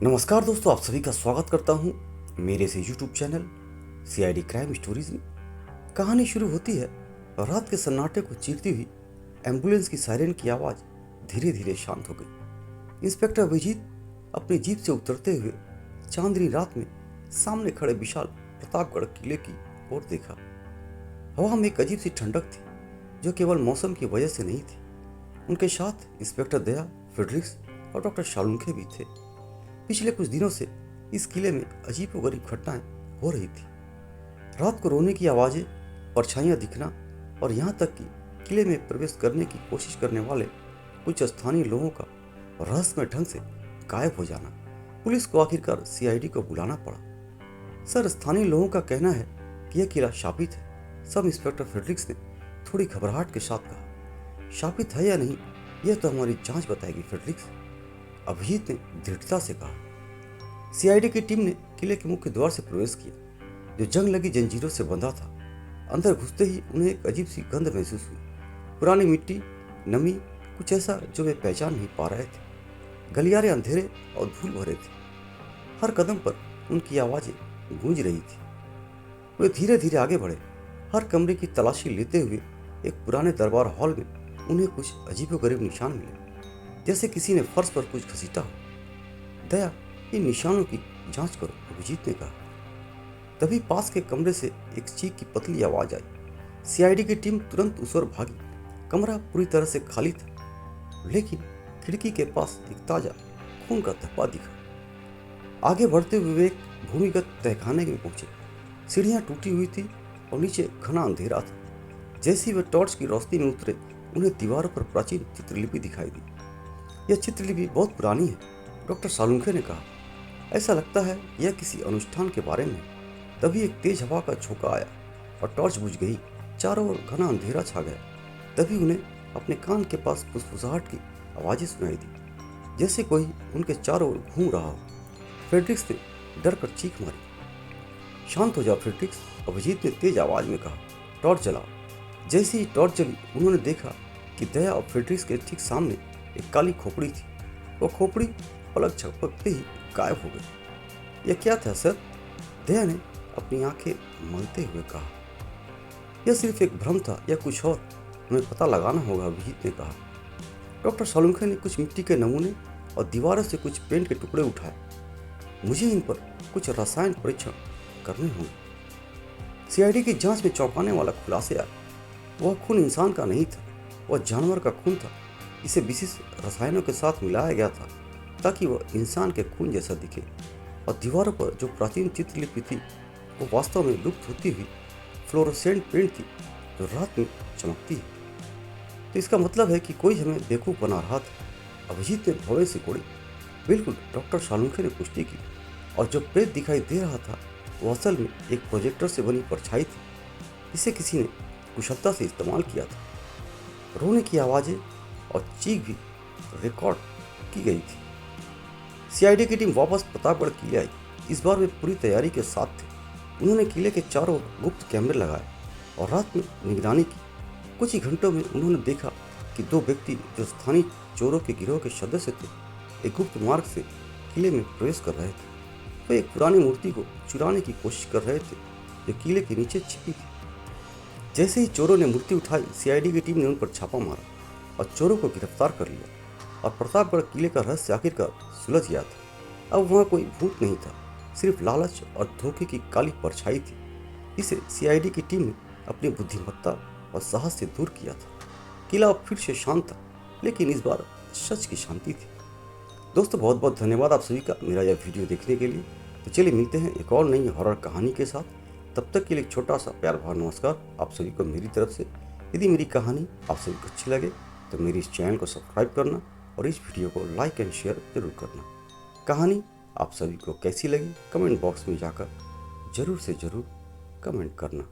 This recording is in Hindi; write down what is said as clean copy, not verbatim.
नमस्कार दोस्तों, आप सभी का स्वागत करता हूं मेरे से YouTube channel CID crime stories में। कहानी शुरू होती है रात के सन्नाटे को चीरती हुई एम्बुलेंस की सायरन की आवाज़ धीरे धीरे शांत हो गई। इंस्पेक्टर अभिजीत अपनी जीप से उतरते हुए चांदनी रात में सामने खड़े विशाल प्रतापगढ़ किले की ओर देखा। हवा में एक अजीब सी ठंडक थी जो केवल मौसम की वजह से नहीं थी। उनके साथ इंस्पेक्टर दया, फ्रेडरिक्स और डॉक्टर शालुंखे भी थे। पिछले कुछ दिनों से इस किले में अजीबोगरीब घटनाएं हो रही थी। रात को रोने की आवाजें, परछाइयां दिखना और यहाँ तक कि किले में प्रवेश करने की कोशिश करने वाले कुछ स्थानीय लोगों का रहस्यमय ढंग से गायब हो जाना। पुलिस को आखिरकार सीआईडी को बुलाना पड़ा। सर, स्थानीय लोगों का कहना है कि यह किला शापित है। सब इंस्पेक्टर फ्रेडरिक्स ने थोड़ी घबराहट के साथ कहा। शापित है या नहीं, यह तो हमारी जांच बताएगी फ्रेडरिक्स, अभिजीत ने दृढ़ता से कहा। सीआईडी की टीम ने किले के मुख्य द्वार से प्रवेश किया जो जंग लगी जंजीरों से बंधा था। अंदर घुसते ही उन्हें एक अजीब सी गंध महसूस हुई। पुरानी मिट्टी, नमी, कुछ ऐसा जो वे पहचान नहीं पा रहे थे। गलियारे अंधेरे और धूल भरे थे। हर कदम पर उनकी आवाजें गूंज रही थी। वे धीरे धीरे आगे बढ़े, हर कमरे की तलाशी लेते हुए। एक पुराने दरबार हॉल में उन्हें कुछ अजीबोगरीब निशान मिले, जैसे किसी ने फर्श पर कुछ घसीटा हो। दया, इन निशानों की जांच करो, अभिजीत ने कहा। तभी पास के कमरे से एक चीख की पतली आवाज आई। सीआईडी की टीम तुरंत उस ओर भागी। कमरा पूरी तरह से खाली था, लेकिन खिड़की के पास एक ताजा खून का धब्बा दिखा। आगे बढ़ते हुए वे एक भूमिगत तहखाने में पहुंचे। सीढ़ियां टूटी हुई थी और नीचे घना अंधेरा था। जैसे ही वे टॉर्च की रोशनी में उतरे, उन्हें दीवारों पर प्राचीन चित्रलिपि दिखाई दी। यह चित्रलिपि बहुत पुरानी है, डॉक्टर शालुंखे ने कहा। ऐसा लगता है यह किसी अनुष्ठान के बारे में। तभी एक तेज हवा का झोंका आया और टॉर्च बुझ गई। चारों ओर घना अंधेरा छा गया। तभी उन्हें अपने कान के पास फुसफुसाहट की आवाजें सुनाई दी, जैसे कोई उनके चारों ओर घूम रहा हो। फ्रेडरिक्स ने डर कर चीख मारी। शांत हो जाओ फ्रेडरिक्स, अभिजीत ने तेज आवाज में कहा। टॉर्च जलाओ। जैसे ही टॉर्च जली, उन्होंने देखा कि दया और फ्रेडरिक्स के ठीक सामने एक काली खोपड़ी थी। वो खोपड़ी पलक झपकते ही गायब हो गई। यह क्या था सर? दया ने अपनी आंखें मलते हुए कहा। यह सिर्फ एक भ्रम था या कुछ और, हमें पता लगाना होगा, अभिजीत ने कहा। डॉक्टर शालुंखे ने कुछ मिट्टी के नमूने और दीवारों से कुछ पेंट के टुकड़े उठाए। मुझे इन पर कुछ रसायन परीक्षण करने होंगे। सीआईडी की जांच में चौंकाने वाला खुलासे आया। वह खून इंसान का नहीं था, वह जानवर का खून था। इसे विशिष्ट रसायनों के साथ मिलाया गया था ताकि वह इंसान के खून जैसा दिखे। और दीवारों पर जो प्राचीन चित्रलिपि थी वो वास्तव में लुप्त होती हुई फ्लोरोसेंट पेंट थी जो रात में चमकती है। तो इसका मतलब है कि कोई हमें बेवकूफ़ बना रहा था, अभिजीत ने भौवे से कोड़ी। बिल्कुल, डॉक्टर शालुंखे ने पुष्टि की। और जो प्रेत दिखाई दे रहा था वो असल में एक प्रोजेक्टर से बनी परछाई थी। इसे किसी ने कुशलता से इस्तेमाल किया था। रोने की आवाज़ें और चीख भी रिकॉर्ड की गई थी। सीआईडी की टीम वापस प्रतापगढ़ किले आई। इस बार वे पूरी तैयारी के साथ थे। उन्होंने किले के चारों ओर गुप्त कैमरे लगाए और रात में निगरानी की। कुछ ही घंटों में उन्होंने देखा कि दो व्यक्ति जो स्थानीय चोरों के गिरोह के सदस्य थे, एक गुप्त मार्ग से किले में प्रवेश कर रहे थे। वे एक पुरानी मूर्ति को चुराने की कोशिश कर रहे थे जो किले के नीचे छिपी थी। जैसे ही चोरों ने मूर्ति उठाई, सीआईडी की टीम ने उन पर छापा मारा और चोरों को गिरफ्तार कर लिया। और प्रतापगढ़ किले का रहस्य आखिरकार सुलझ गया था। अब वहाँ कोई भूत नहीं था, सिर्फ लालच और धोखे की काली परछाई थी। इसे सीआईडी की टीम ने अपनी बुद्धिमत्ता और साहस से दूर किया था। किला अब फिर से शांत था, लेकिन इस बार सच की शांति थी। दोस्तों, बहुत बहुत धन्यवाद आप सभी का मेरा यह वीडियो देखने के लिए। तो चलिए मिलते हैं एक और नई हॉरर कहानी के साथ। तब तक के लिए एक छोटा सा प्यार भरा नमस्कार आप सभी को मेरी तरफ से। यदि मेरी कहानी आप सभी को अच्छी लगे तो मेरे इस चैनल को सब्सक्राइब करना और इस वीडियो को लाइक एंड शेयर जरूर करना। कहानी आप सभी को कैसी लगी कमेंट बॉक्स में जाकर जरूर से जरूर कमेंट करना।